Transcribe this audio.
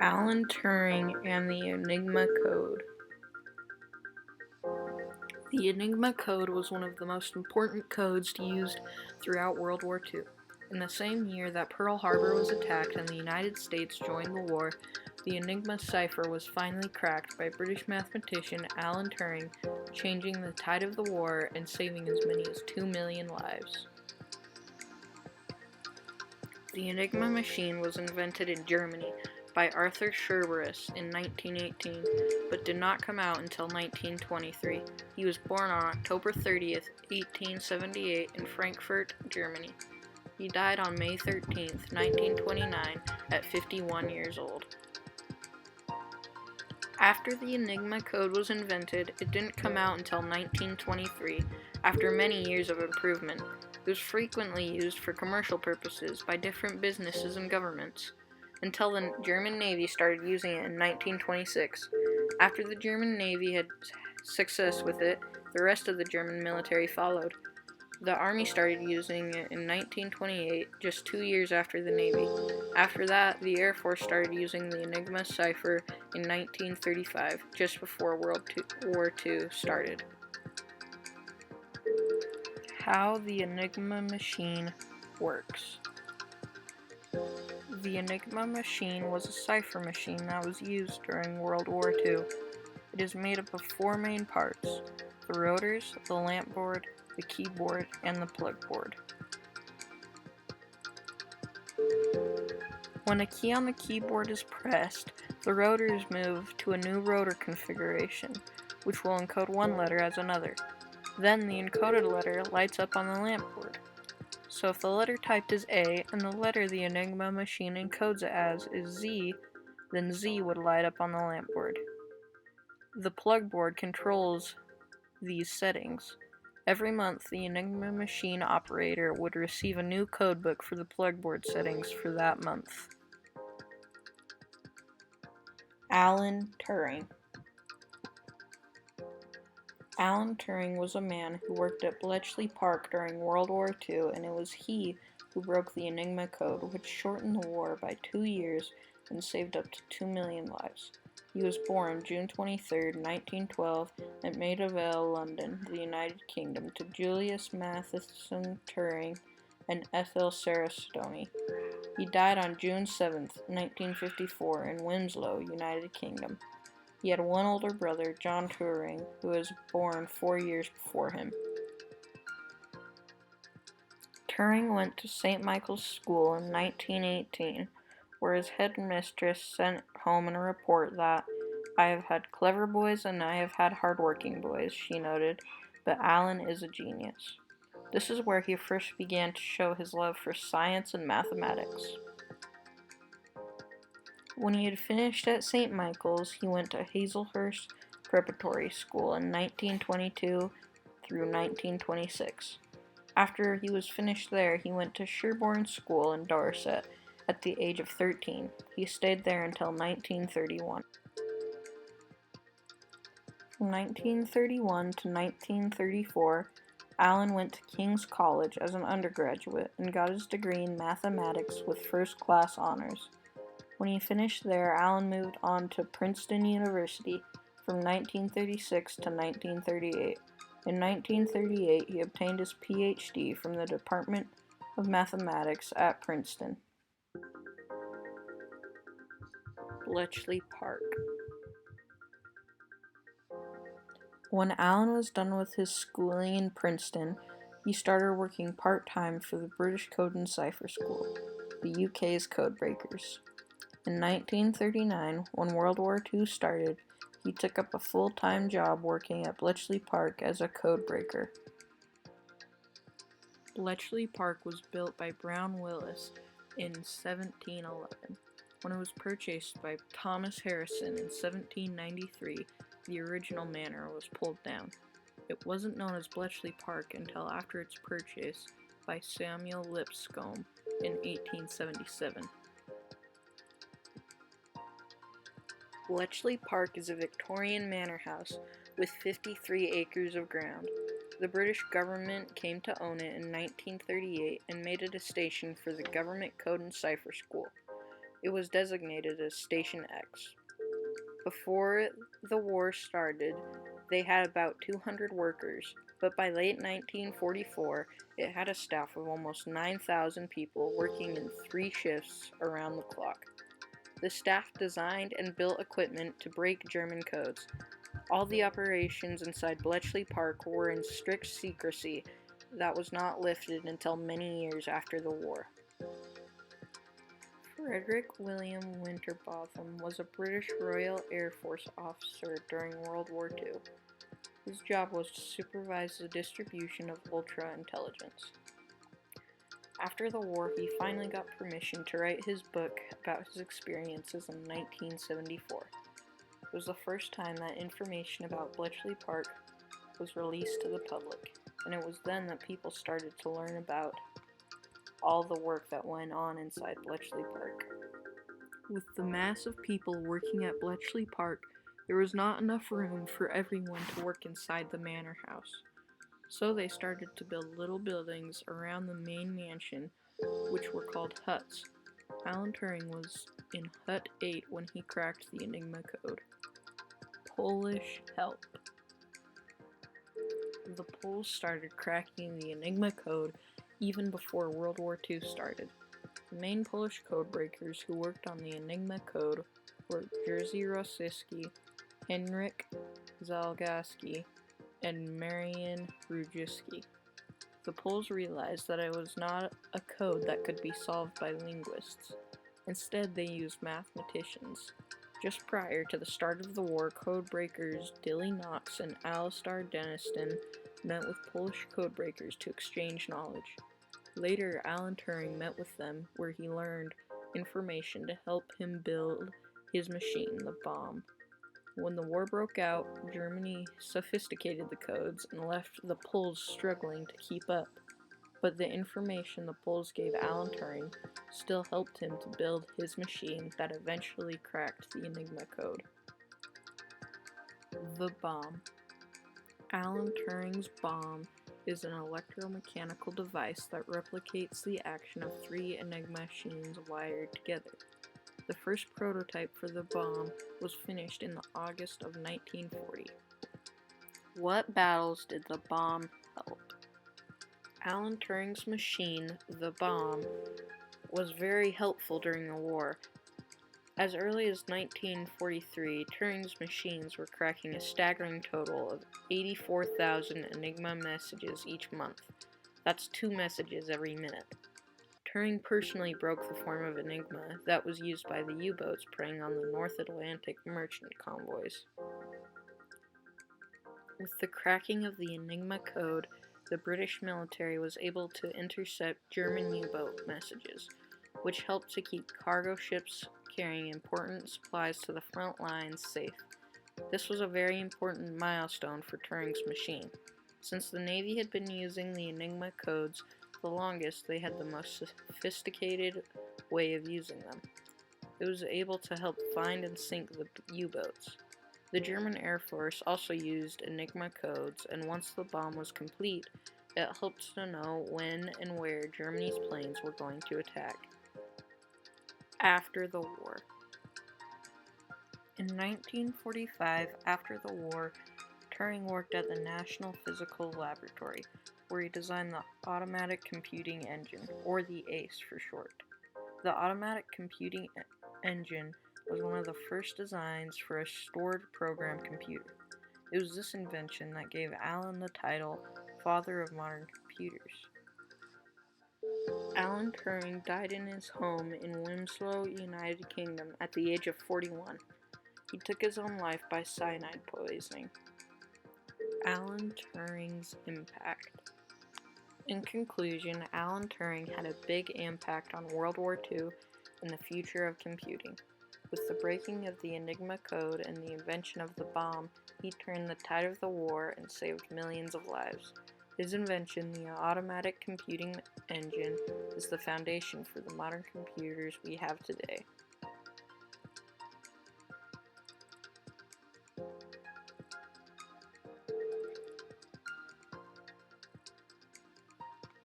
Alan Turing and the Enigma Code. The Enigma Code was one of the most important codes used throughout World War II. In the same year that Pearl Harbor was attacked and the United States joined the war, the Enigma cipher was finally cracked by British mathematician Alan Turing, changing the tide of the war and saving as many as 2 million lives. The Enigma machine was invented in Germany by Arthur Cerberus in 1918, but did not come out until 1923. He was born on October 30th, 1878 in Frankfurt, Germany. He died on May 13th, 1929 at 51 years old. After the Enigma code was invented, it didn't come out until 1923, after many years of improvement. It was frequently used for commercial purposes by different businesses and governments, until the German Navy started using it in 1926. After the German Navy had success with it, the rest of the German military followed. The Army started using it in 1928, just 2 years after the Navy. After that, the Air Force started using the Enigma cipher in 1935, just before World War II started. How the Enigma machine works. The Enigma machine was a cipher machine that was used during World War II. It is made up of 4 main parts: the rotors, the lamp board, the keyboard, and the plug board. When a key on the keyboard is pressed, the rotors move to a new rotor configuration, which will encode one letter as another. Then the encoded letter lights up on the lamp board. So if the letter typed is A and the letter the Enigma machine encodes it as is Z, then Z would light up on the lamp board. The plug board controls these settings. Every month, the Enigma machine operator would receive a new codebook for the plug board settings for that month. Alan Turing. Alan Turing was a man who worked at Bletchley Park during World War II, and it was he who broke the Enigma code, which shortened the war by 2 years and saved up to 2 million lives. He was born June 23, 1912, at Maida Vale, London, the United Kingdom, to Julius Matheson Turing and Ethel Sarah Stoney. He died on June 7, 1954, in Winslow, United Kingdom. He had one older brother, John Turing, who was born 4 years before him. Turing went to St. Michael's School in 1918, where his headmistress sent home a report that, "I have had clever boys and I have had hard-working boys," she noted, "but Alan is a genius." This is where he first began to show his love for science and mathematics. When he had finished at St. Michael's, he went to Hazelhurst Preparatory School in 1922 through 1926. After he was finished there, he went to Sherborne School in Dorset at the age of 13. He stayed there until 1931. From 1931 to 1934, Alan went to King's College as an undergraduate and got his degree in mathematics with first-class honors. When he finished there, Alan moved on to Princeton University from 1936 to 1938. In 1938, he obtained his Ph.D. from the Department of Mathematics at Princeton. Bletchley Park. When Alan was done with his schooling in Princeton, he started working part-time for the British Code and Cipher School, the UK's codebreakers. In 1939, when World War II started, he took up a full-time job working at Bletchley Park as a codebreaker. Bletchley Park was built by Brown Willis in 1711. When it was purchased by Thomas Harrison in 1793, the original manor was pulled down. It wasn't known as Bletchley Park until after its purchase by Samuel Lipscomb in 1877. Bletchley Park is a Victorian manor house with 53 acres of ground. The British government came to own it in 1938 and made it a station for the Government Code and Cipher School. It was designated as Station X. Before the war started, they had about 200 workers, but by late 1944, it had a staff of almost 9,000 people working in 3 shifts around the clock. The staff designed and built equipment to break German codes. All the operations inside Bletchley Park were in strict secrecy that was not lifted until many years after the war. Frederick William Winterbotham was a British Royal Air Force officer during World War II. His job was to supervise the distribution of ultra-intelligence. After the war, he finally got permission to write his book about his experiences in 1974. It was the first time that information about Bletchley Park was released to the public, and it was then that people started to learn about all the work that went on inside Bletchley Park. With the mass of people working at Bletchley Park, there was not enough room for everyone to work inside the manor house. So they started to build little buildings around the main mansion, which were called huts. Alan Turing was in Hut 8 when he cracked the Enigma code. Polish help. The Poles started cracking the Enigma code even before World War II started. The main Polish code breakers who worked on the Enigma code were Jerzy Rosyjski, Henryk Zalgaski, and Marian Rujewski. The Poles realized that it was not a code that could be solved by linguists. Instead, they used mathematicians. Just prior to the start of the war, code breakers Dilly Knox and Alistar Denniston met with Polish code breakers to exchange knowledge. Later, Alan Turing met with them, where he learned information to help him build his machine, the bomb. When the war broke out, Germany sophisticated the codes and left the Poles struggling to keep up. But the information the Poles gave Alan Turing still helped him to build his machine that eventually cracked the Enigma code. The bomb. Alan Turing's bomb is an electromechanical device that replicates the action of 3 Enigma machines wired together. The first prototype for the bomb was finished in the August of 1940. What battles did the bomb help? Alan Turing's machine, the bomb, was very helpful during the war. As early as 1943, Turing's machines were cracking a staggering total of 84,000 Enigma messages each month. That's 2 messages every minute. Turing personally broke the form of Enigma that was used by the U-boats preying on the North Atlantic merchant convoys. With the cracking of the Enigma code, the British military was able to intercept German U-boat messages, which helped to keep cargo ships carrying important supplies to the front lines safe. This was a very important milestone for Turing's machine. Since the Navy had been using the Enigma codes the longest, they had the most sophisticated way of using them. It was able to help find and sink the U-boats. The German Air Force also used Enigma codes, and once the bomb was complete, it helped to know when and where Germany's planes were going to attack. After the war. In 1945, after the war, Turing worked at the National Physical Laboratory, where he designed the Automatic Computing Engine, or the ACE for short. The Automatic Computing Engine was one of the first designs for a stored program computer. It was this invention that gave Alan the title Father of Modern Computers. Alan Turing died in his home in Wilmslow, United Kingdom, at the age of 41. He took his own life by cyanide poisoning. Alan Turing's impact. In conclusion, Alan Turing had a big impact on World War II and the future of computing. With the breaking of the Enigma code and the invention of the bomb, he turned the tide of the war and saved millions of lives. His invention, the Automatic Computing Engine, is the foundation for the modern computers we have today.